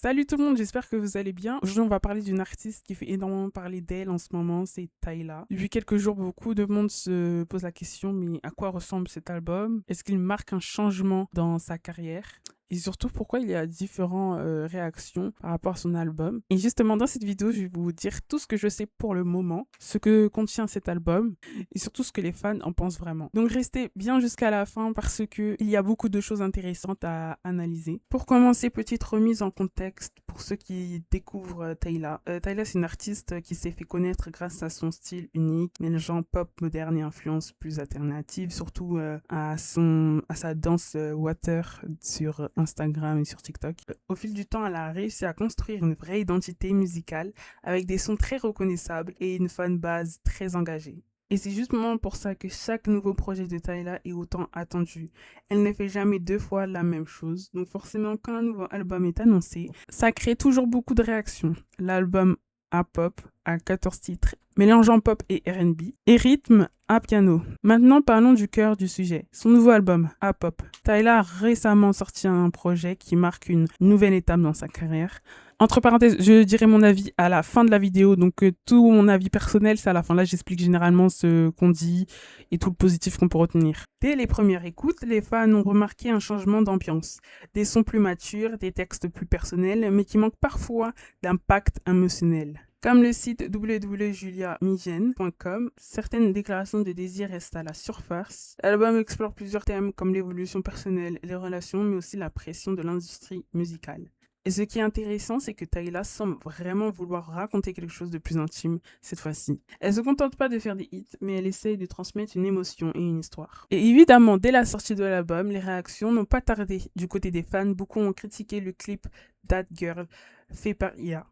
Salut tout le monde, j'espère que vous allez bien. Aujourd'hui, on va parler d'une artiste qui fait énormément parler d'elle en ce moment, c'est Tyla. Depuis quelques jours, beaucoup de monde se pose la question, mais à quoi ressemble cet album? Est-ce qu'il marque un changement dans sa carrière? Et surtout, pourquoi il y a différentes réactions par rapport à son album. Et justement, dans cette vidéo, je vais vous dire tout ce que je sais pour le moment, ce que contient cet album, et surtout ce que les fans en pensent vraiment. Donc restez bien jusqu'à la fin parce que il y a beaucoup de choses intéressantes à analyser. Pour commencer, petite remise en contexte pour ceux qui découvrent Tyla. Tyla, c'est une artiste qui s'est fait connaître grâce à son style unique, mélangeant pop moderne et influence plus alternative, surtout à sa danse water sur Instagram et sur TikTok. Au fil du temps, elle a réussi à construire une vraie identité musicale avec des sons très reconnaissables et une fanbase très engagée. Et c'est justement pour ça que chaque nouveau projet de Tyla est autant attendu. Elle ne fait jamais deux fois la même chose. Donc forcément, quand un nouveau album est annoncé, ça crée toujours beaucoup de réactions. L'album A-pop à 14 titres, mélangeant pop et R&B, et rythme à piano. Maintenant, parlons du cœur du sujet. Son nouveau album, A-pop. Tyla a récemment sorti un projet qui marque une nouvelle étape dans sa carrière. Entre parenthèses, je dirai mon avis à la fin de la vidéo, donc tout mon avis personnel, c'est à la fin. Là, j'explique généralement ce qu'on dit et tout le positif qu'on peut retenir. Dès les premières écoutes, les fans ont remarqué un changement d'ambiance. Des sons plus matures, des textes plus personnels, mais qui manquent parfois d'impact émotionnel. Comme le site www.juliamigène.com, certaines déclarations de désir restent à la surface. L'album explore plusieurs thèmes comme l'évolution personnelle, les relations, mais aussi la pression de l'industrie musicale. Et ce qui est intéressant, c'est que Tyla semble vraiment vouloir raconter quelque chose de plus intime cette fois-ci. Elle se contente pas de faire des hits, mais elle essaye de transmettre une émotion et une histoire. Et évidemment, dès la sortie de l'album, les réactions n'ont pas tardé. Du côté des fans, beaucoup ont critiqué le clip That Girl fait par IA.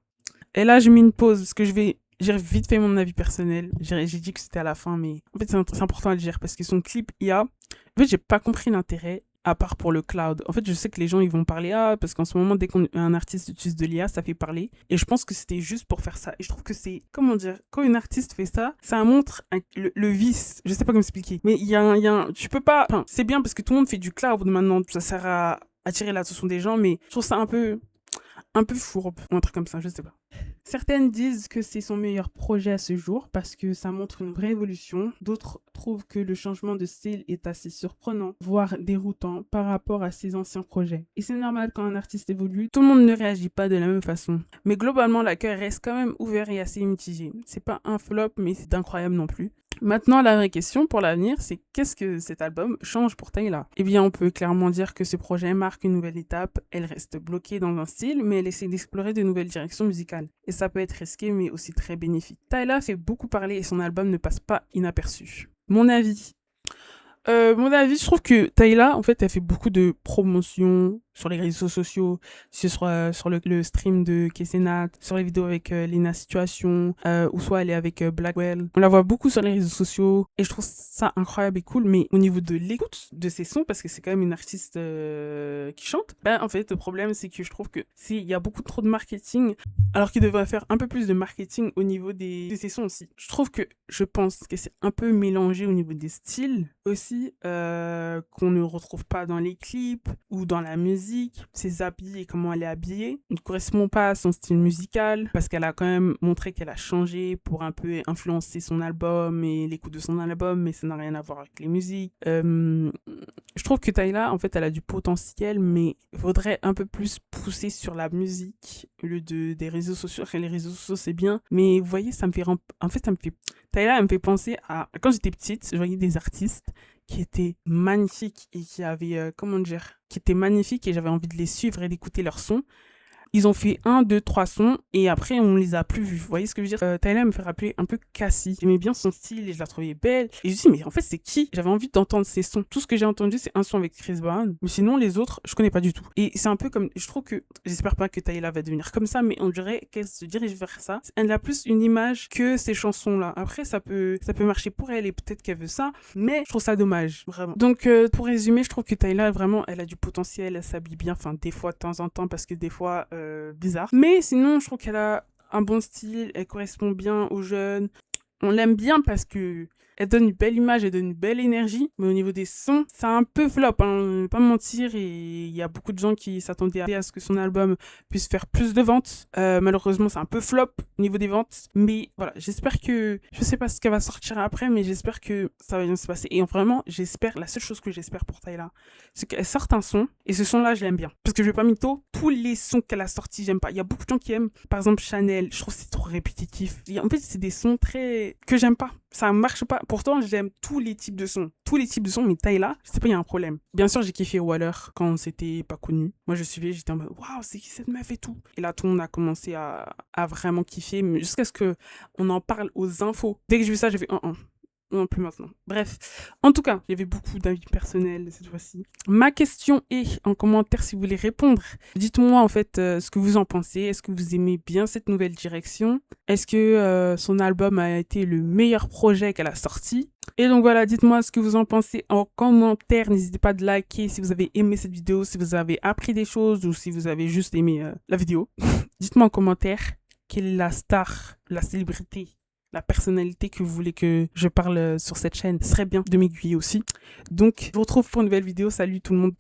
Et là, je mets une pause parce que j'ai vite fait mon avis personnel. J'ai dit que c'était à la fin, mais en fait, c'est important à le dire parce que son clip IA, en fait, j'ai pas compris l'intérêt à part pour le cloud. En fait, je sais que les gens, ils vont parler, parce qu'en ce moment, dès qu'un artiste utilise de l'IA, ça fait parler. Et je pense que c'était juste pour faire ça. Et je trouve que c'est, comment dire, quand une artiste fait ça, ça montre le vice. Je sais pas comment expliquer. Mais tu peux pas, enfin, c'est bien parce que tout le monde fait du cloud maintenant. Ça sert à attirer l'attention des gens, mais je trouve ça un peu fourbe, ou un truc comme ça, je sais pas. Certaines disent que c'est son meilleur projet à ce jour parce que ça montre une vraie évolution. D'autres trouvent que le changement de style est assez surprenant, voire déroutant par rapport à ses anciens projets. Et c'est normal quand un artiste évolue, tout le monde ne réagit pas de la même façon. Mais globalement, l'accueil reste quand même ouvert et assez mitigé. C'est pas un flop, mais c'est incroyable non plus. Maintenant, la vraie question pour l'avenir, c'est qu'est-ce que cet album change pour Tyla? Eh bien, on peut clairement dire que ce projet marque une nouvelle étape. Elle reste bloquée dans un style, mais elle essaie d'explorer de nouvelles directions musicales. Et ça peut être risqué, mais aussi très bénéfique. Tyla fait beaucoup parler et son album ne passe pas inaperçu. Mon avis, je trouve que Tyla, en fait, elle fait beaucoup de promotions sur les réseaux sociaux, sur le stream de Kessenat, sur les vidéos avec Lena Situation, ou soit elle est avec Blackwell. On la voit beaucoup sur les réseaux sociaux et je trouve ça incroyable et cool, mais au niveau de l'écoute de ses sons, parce que c'est quand même une artiste qui chante, en fait, le problème, c'est que je trouve que il y a beaucoup trop de marketing, alors qu'il devrait faire un peu plus de marketing au niveau de ses sons aussi. Je pense que c'est un peu mélangé au niveau des styles aussi, qu'on ne retrouve pas dans les clips ou dans la musique. Ses habits et comment elle est habillée ne correspond pas à son style musical parce qu'elle a quand même montré qu'elle a changé pour un peu influencer son album et l'écoute de son album, mais ça n'a rien à voir avec les musiques. Je trouve que Tyla, en fait, elle a du potentiel, mais il faudrait un peu plus pousser sur la musique au lieu des réseaux sociaux. Les réseaux sociaux, c'est bien, mais vous voyez, Tyla, elle me fait penser à quand j'étais petite, je voyais des artistes qui étaient magnifiques et qui avaient, qui étaient magnifiques et j'avais envie de les suivre et d'écouter leurs sons. Ils ont fait 1, 2, 3 sons et après on les a plus vus. Vous voyez ce que je veux dire? Tyla me fait rappeler un peu Cassie. J'aimais bien son style et je la trouvais belle. Et je me suis dit, mais en fait, c'est qui? J'avais envie d'entendre ses sons. Tout ce que j'ai entendu, c'est un son avec Chris Brown. Mais sinon, les autres, je connais pas du tout. Et c'est un peu comme, je trouve que, j'espère pas que Tyla va devenir comme ça, mais on dirait qu'elle se dirige vers ça. Elle a plus une image que ces chansons-là. Après, ça peut marcher pour elle et peut-être qu'elle veut ça, mais je trouve ça dommage, vraiment. Donc, pour résumer, je trouve que Tyla, vraiment, elle a du potentiel, elle s'habille bien, enfin, des fois, de temps en temps, parce que des fois, bizarre. Mais sinon, je trouve qu'elle a un bon style, elle correspond bien aux jeunes. On l'aime bien parce que Elle donne une belle image, elle donne une belle énergie, mais au niveau des sons, c'est un peu flop, hein, on va pas mentir, et il y a beaucoup de gens qui s'attendaient à ce que son album puisse faire plus de ventes. Malheureusement, c'est un peu flop au niveau des ventes, mais voilà, j'espère que, je sais pas ce qu'elle va sortir après, mais j'espère que ça va bien se passer. Et vraiment, j'espère, la seule chose que j'espère pour Tyla, c'est qu'elle sorte un son, et ce son-là, je l'aime bien. Parce que je vais pas mytho, tous les sons qu'elle a sortis, j'aime pas. Il y a beaucoup de gens qui aiment, par exemple, Chanel, je trouve que c'est trop répétitif. Et en fait, c'est des sons très, que j'aime pas. Ça marche pas. Pourtant, j'aime tous les types de sons. Tous les types de sons, mais Tyla, je sais pas, il y a un problème. Bien sûr, j'ai kiffé Waller quand c'était pas connu. Moi, je suivais, j'étais en mode, waouh, c'est qui cette meuf et tout. Et là, tout le monde a commencé à vraiment kiffer, mais jusqu'à ce que on en parle aux infos. Dès que j'ai vu ça, j'ai fait, non, plus maintenant. Bref, en tout cas, il y avait beaucoup d'avis personnels cette fois-ci. Ma question est en commentaire si vous voulez répondre. Dites-moi en fait ce que vous en pensez. Est-ce que vous aimez bien cette nouvelle direction? Est-ce que son album a été le meilleur projet qu'elle a sorti? Et donc voilà, dites-moi ce que vous en pensez en commentaire. N'hésitez pas de liker si vous avez aimé cette vidéo, si vous avez appris des choses ou si vous avez juste aimé la vidéo. Dites-moi en commentaire quelle est la star, la célébrité, la personnalité que vous voulez que je parle sur cette chaîne. Ce serait bien de m'aiguiller aussi. Donc, je vous retrouve pour une nouvelle vidéo. Salut tout le monde.